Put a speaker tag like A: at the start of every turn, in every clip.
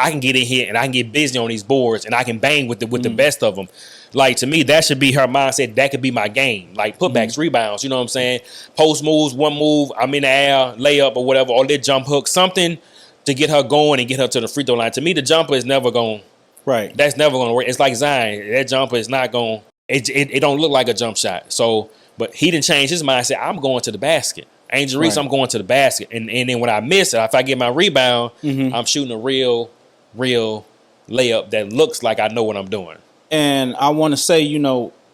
A: I can get in here and I can get busy on these boards and I can bang with the best of them. Like, to me, that should be her mindset. That could be my game. Like, putbacks, rebounds, you know what I'm saying? Post moves, one move, I'm in the air, layup or whatever, or that jump hook, something to get her going and get her to the free throw line. To me, the jumper is never going.
B: Right.
A: That's never going to work. It's like Zion. That jumper is not going. It don't look like a jump shot. So, but he didn't change his mind. Said, I'm going to the basket. Angel Reese, I'm going to the basket. And then when I miss it, if I get my rebound, I'm shooting a real layup that looks like I know what I'm doing.
B: And I want to say,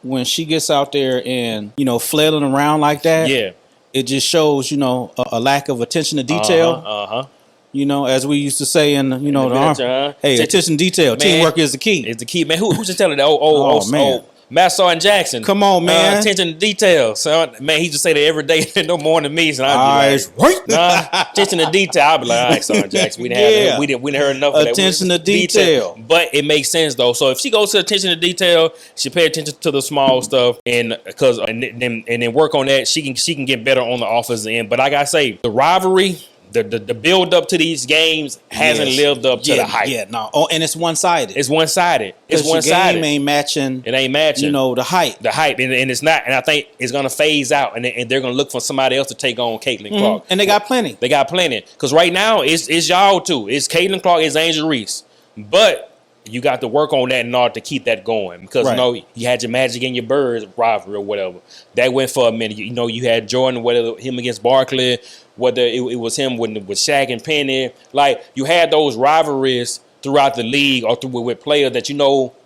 B: when she gets out there and, flailing around like that, it just shows, a lack of attention to detail. As we used to say in, the army. Hey, attention to detail. Man, teamwork is the key.
A: It's the key, man. Who's just telling that? Man. Matt and Jackson.
B: Come on, man.
A: Attention to detail. So, man, he just say that every day, no more than me. So I'd be like, attention to detail. I'll be like, all right, Son Jackson, we didn't heard enough of that.
B: Attention to detail.
A: But it makes sense, though. So if she goes to attention to detail, she pay attention to the small stuff and then work on that, she can get better on the offensive end. But like I say, the rivalry, the build up to these games hasn't lived up to the hype.
B: Yeah, no. Oh, and it's one-sided.
A: It's one-sided.
B: The game ain't matching.
A: It ain't matching.
B: The hype.
A: The hype, and it's not. And I think it's gonna phase out, and they're gonna look for somebody else to take on Caitlin Clarke.
B: And they got plenty.
A: Because right now it's y'all too. It's Caitlin Clarke. It's Angel Reese. But you got to work on that in order to keep that going. Because you had your Magic and your Birds rivalry or whatever. That went for a minute. You had Jordan, whether him against Barkley, whether it was him with Shaq and Penny. Like, you had those rivalries throughout the league or with players that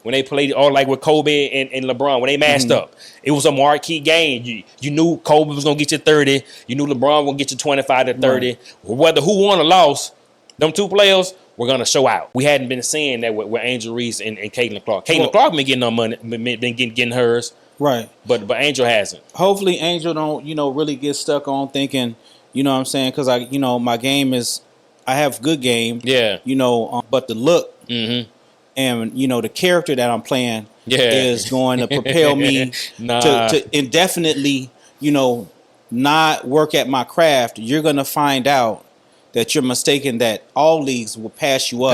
A: when they played, or like with Kobe and LeBron, when they matched up. It was a marquee game. You knew Kobe was going to get you 30. You knew LeBron was going to get you 25 to 30. Right. Whether who won or lost, them two players were going to show out. We hadn't been seeing that with Angel Reese and Caitlin Clarke. Caitlin Clarke been getting her money, been getting hers.
B: Right.
A: But Angel hasn't.
B: Hopefully Angel don't, really get stuck on thinking, you know what I'm saying? Because my game is, I have good game.
A: Yeah.
B: But the look and, the character that I'm playing is going to propel me to indefinitely, not work at my craft. You're going to find out that you're mistaken, that all leagues will pass you up.